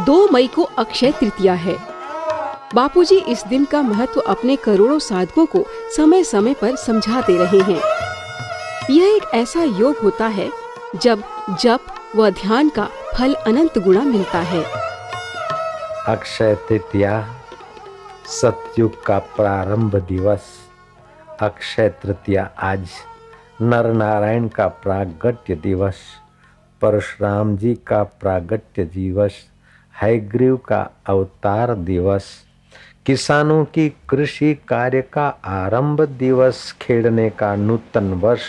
2 मई को अक्षय तृतीया है। बापूजी इस दिन का महत्व अपने करोड़ों साधकों को समय समय पर समझाते रहे हैं। यह एक ऐसा योग होता है जब जप व ध्यान का फल अनंत गुणा मिलता है। अक्षय तृतीया सतयुग का प्रारंभ दिवस। अक्षय तृतीया आज नर नारायण का प्रागट्य दिवस, परशुराम जी का प्रागट्य दिवस, हयग्रीव का अवतार दिवस, किसानों की कृषि कार्य का आरंभ दिवस, खेड़ने का नूतन वर्ष।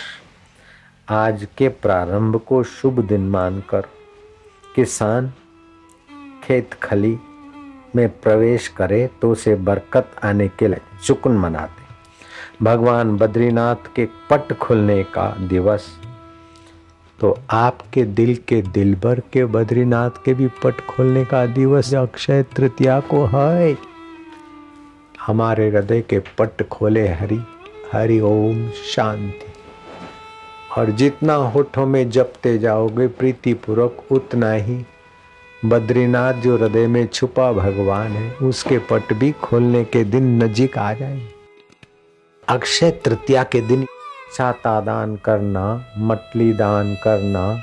आज के प्रारंभ को शुभ दिन मानकर किसान खेत खली में प्रवेश करे तो उसे बरकत आने के लिए शुक्र मनाते। भगवान बद्रीनाथ के पट खुलने का दिवस, तो आपके दिल के दिलबर के बद्रीनाथ के भी पट खोलने का दिवस अक्षय तृतीया को है। हमारे हृदय के पट खोले हरि हरि ओम शांति। और जितना होठों में जपते जाओगे प्रीति पूर्वक, उतना ही बद्रीनाथ जो हृदय में छुपा भगवान है उसके पट भी खोलने के दिन नजीक आ जाएंगे। अक्षय तृतीया के दिन छाता दान करना, मटली दान करना,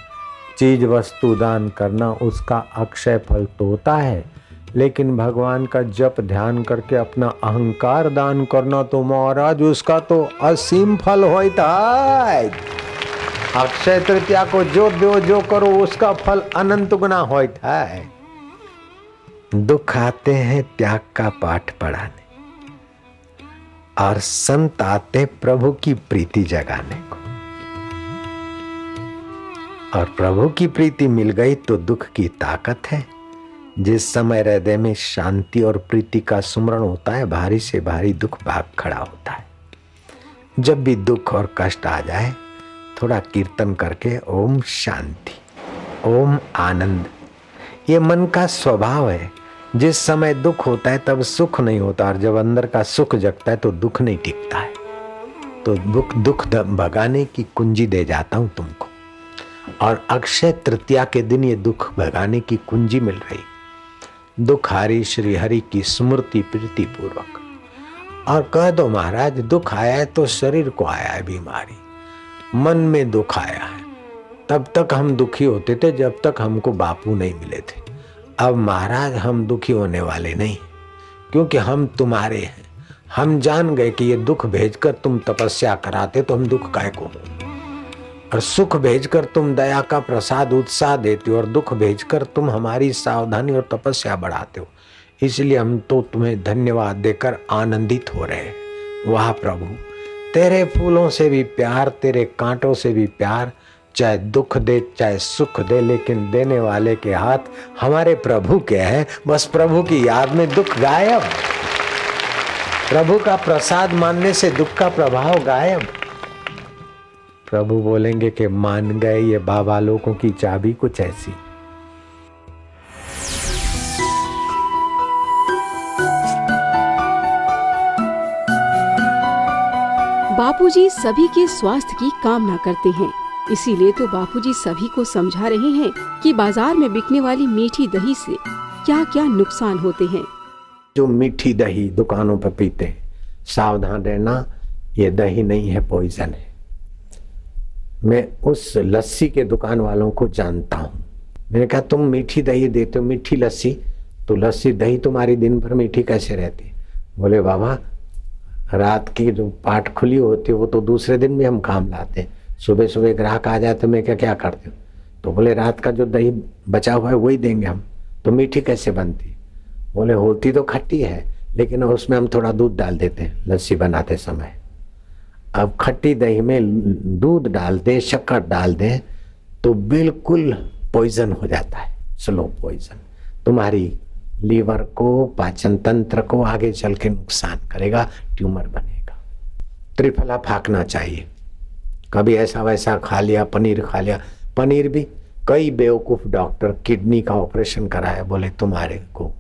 चीज वस्तु दान करना, उसका अक्षय फल तो होता है, लेकिन भगवान का जप ध्यान करके अपना अहंकार दान करना तो महाराज उसका तो असीम फल होता है। अक्षय तृतीया को जो दो जो करो उसका फल अनंत गुना होता है। दुख आते हैं त्याग का पाठ पढ़ाने और संत आते प्रभु की प्रीति जगाने को, और प्रभु की प्रीति मिल गई तो दुख की ताकत है। जिस समय हृदय में शांति और प्रीति का सुमरण होता है, भारी से भारी दुख भाग खड़ा होता है। जब भी दुख और कष्ट आ जाए, थोड़ा कीर्तन करके ओम शांति, ओम आनंद, ये मन का स्वभाव है। जिस समय दुख होता है तब सुख नहीं होता, और जब अंदर का सुख जगता है तो दुख नहीं टिकता है। तो दुख भगाने की कुंजी दे जाता हूं तुमको, और अक्षय तृतीया के दिन ये दुख भगाने की कुंजी मिल रही। दुखारी श्री हरि की स्मृति प्रीति पूर्वक, और कह दो महाराज दुख आया है तो शरीर को आया है बीमारी, मन में दुख आया है। तब तक हम दुखी होते थे जब तक हमको बापू नहीं मिले थे। अब महाराज हम दुखी होने वाले नहीं, क्योंकि हम तुम्हारे हैं। हम जान गए कि ये दुख भेजकर तुम तपस्या कराते तो हम दुख काय को, और सुख भेजकर तुम दया का प्रसाद उत्साह देते हो, और दुख भेजकर तुम हमारी सावधानी और तपस्या बढ़ाते हो। इसलिए हम तो तुम्हें धन्यवाद देकर आनंदित हो रहे। वाह प्रभु, तेरे फूलों से भी प्यार, तेरे कांटों से भी प्यार, चाहे दुख दे चाहे सुख दे, लेकिन देने वाले के हाथ हमारे प्रभु के हैं। बस प्रभु की याद में दुख गायब, प्रभु का प्रसाद मानने से दुख का प्रभाव गायब। प्रभु बोलेंगे कि मान गए ये बाबा लोगों की चाबी कुछ ऐसी। बापूजी सभी के स्वास्थ्य की कामना करते हैं, इसीलिए तो बापूजी सभी को समझा रहे हैं कि बाजार में बिकने वाली मीठी दही से क्या क्या नुकसान होते हैं। जो मीठी दही दुकानों पर पीते हैं, सावधान रहना, ये दही नहीं है, पॉइजन है। मैं उस लस्सी के दुकान वालों को जानता हूँ। मैंने कहा तुम मीठी दही देते हो, मीठी लस्सी, तो लस्सी दही तुम्हारी दिन भर मीठी कैसे रहती? बोले बाबा रात की जो पाट खुली होती है वो तो दूसरे दिन भी हम काम लाते हैं। सुबह सुबह ग्राहक आ जाए तो मैं क्या करते हो? तो बोले रात का जो दही बचा हुआ है वही देंगे हम, तो मीठी कैसे बनती? बोले होती तो खट्टी है, लेकिन उसमें हम थोड़ा दूध डाल देते हैं लस्सी बनाते समय। अब खट्टी दही में दूध डाल दें, शक्कर डाल दें तो बिल्कुल पॉइजन हो जाता है, स्लो पॉइजन। तुम्हारी लीवर को, पाचन तंत्र को आगे चल के नुकसान करेगा, ट्यूमर बनेगा। त्रिफला फाकना चाहिए। कभी ऐसा वैसा खा लिया, पनीर खा लिया, पनीर भी कई बेवकूफ डॉक्टर किडनी का ऑपरेशन कराया, बोले तुम्हारे को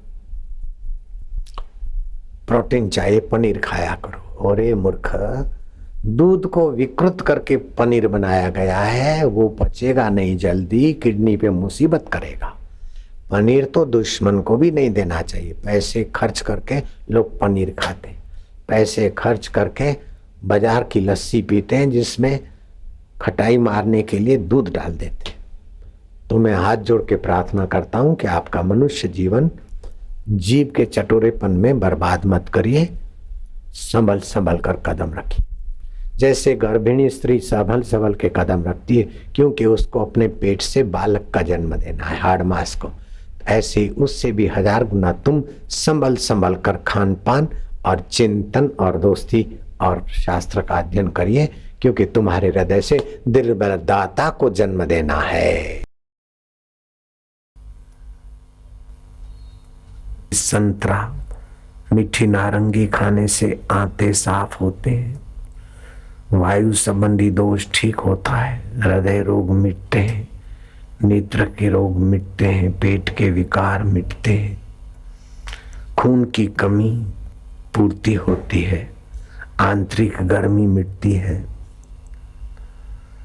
प्रोटीन चाहिए, पनीर खाया करो। अरे मूर्ख, दूध को विकृत करके पनीर बनाया गया है, वो पचेगा नहीं जल्दी, किडनी पे मुसीबत करेगा। पनीर तो दुश्मन को भी नहीं देना चाहिए। पैसे खर्च करके लोग पनीर खाते, पैसे खर्च करके बाजार की लस्सी पीते हैं जिसमें खटाई मारने के लिए दूध डाल देते हैं। तो मैं हाथ जोड़ के प्रार्थना करता हूं कि आपका मनुष्य जीवन जीव के चटोरेपन में बर्बाद मत करिए, संभल संभल कर कदम रखिए। जैसे गर्भिणी स्त्री संभल संभल के कदम रखती है क्योंकि उसको अपने पेट से बालक का जन्म देना है, हाड़ मास को, ऐसे ही उससे भी 1000 गुना तुम संभल संभल कर खान पान और चिंतन और दोस्ती और शास्त्र का अध्ययन करिए, क्योंकि तुम्हारे हृदय से दिलबर दाता को जन्म देना है। संतरा मीठी नारंगी खाने से आंतें साफ होते हैं, वायु संबंधी दोष ठीक होता है, हृदय रोग मिटते हैं, नेत्र के रोग मिटते हैं, पेट के विकार मिटते हैं, खून की कमी पूर्ति होती है, आंतरिक गर्मी मिटती है,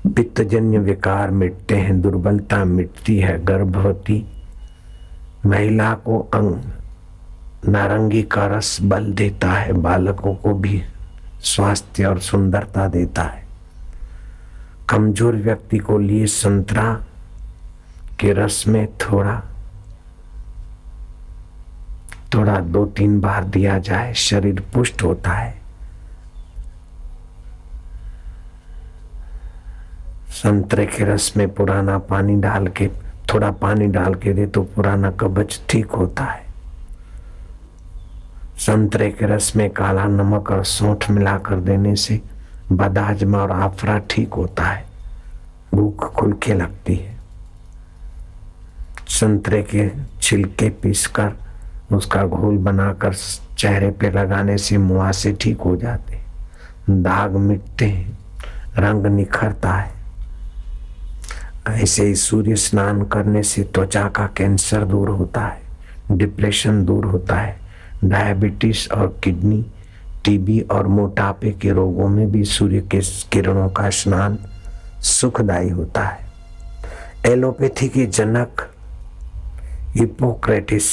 पित्तजन्य विकार मिटते हैं, दुर्बलता मिटती है। गर्भवती महिला को अंग नारंगी का रस बल देता है, बालकों को भी स्वास्थ्य और सुंदरता देता है। कमजोर व्यक्ति को लिए संतरा के रस में थोड़ा 2-3 बार दिया जाए, शरीर पुष्ट होता है। संतरे के रस में पुराना पानी डाल के, थोड़ा पानी डाल के दे तो पुराना कब्ज ठीक होता है। संतरे के रस में काला नमक और सौंठ मिलाकर देने से बदहजमा और आफरा ठीक होता है, भूख खुल के लगती है। संतरे के छिलके पीसकर उसका घोल बनाकर चेहरे पे लगाने से मुहासे ठीक हो जाते हैं, दाग मिटते हैं, रंग निखरता है। ऐसे ही सूर्य स्नान करने से त्वचा का कैंसर दूर होता है, डिप्रेशन दूर होता है, डायबिटीज और किडनी, टीबी और मोटापे के रोगों में भी सूर्य के किरणों का स्नान सुखदायी होता है। एलोपैथी के जनक हिप्पोक्रेटिस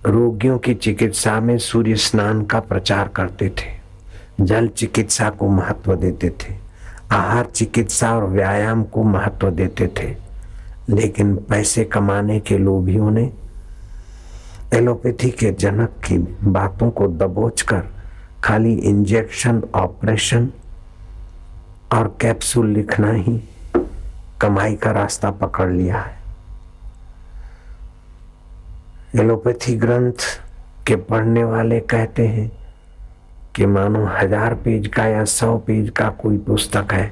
रोगियों की चिकित्सा में सूर्य स्नान का प्रचार करते थे, जल चिकित्सा को महत्व देते थे, आहार चिकित्सा और व्यायाम को महत्व देते थे। लेकिन पैसे कमाने के लोभियों ने एलोपैथी के जनक की बातों को दबोचकर खाली इंजेक्शन, ऑपरेशन और कैप्सूल लिखना ही कमाई का रास्ता पकड़ लिया है। एलोपैथी ग्रंथ के पढ़ने वाले कहते हैं कि मानो 1000 पेज का या 100 पेज का कोई पुस्तक है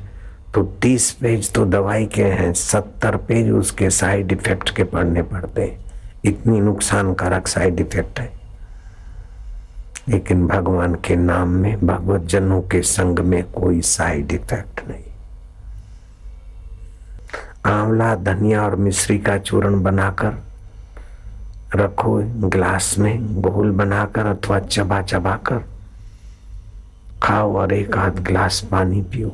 तो 30 पेज तो दवाई के हैं, 70 पेज उसके साइड इफेक्ट के पढ़ने पड़ते हैं। इतनी नुकसानकारक साइड इफेक्ट है। लेकिन भगवान के नाम में, भगवत जनों के संग में कोई साइड इफेक्ट नहीं। आंवला, धनिया और मिश्री का चूर्ण बनाकर रखो गिलास में, घोल बनाकर अथवा चबा चबा कर खाओ और 1 आध गिलास पानी पियो।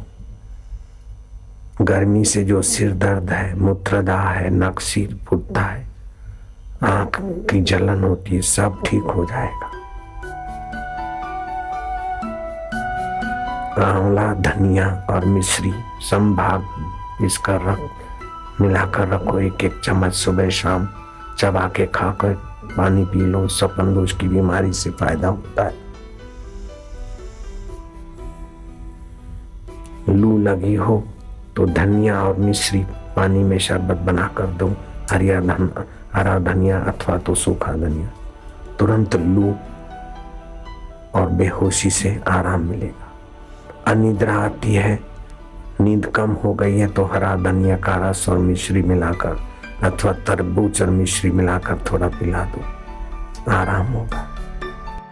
गर्मी से जो सिर दर्द है, मूत्रदाह है, नक सिर फूटता है, आंख की जलन होती है, सब ठीक हो जाएगा। आंवला, धनिया और मिश्री संभाग इसका मिलाकर रखो, 1-1 चम्मच सुबह शाम चबा के खाकर पानी पी लो। सपन दोष की बीमारी से फायदा होता है। लू लगी हो तो धनिया और मिश्री पानी में शरबत बनाकर दो, हरा धनिया अथवा तो सूखा धनिया, तुरंत लू और बेहोशी से आराम मिलेगा। अनिद्रा आती है, नींद कम हो गई है तो हरा धनिया का रस और मिश्री मिलाकर अथवा तरबूज और मिश्री मिलाकर थोड़ा पिला दो, आराम होगा।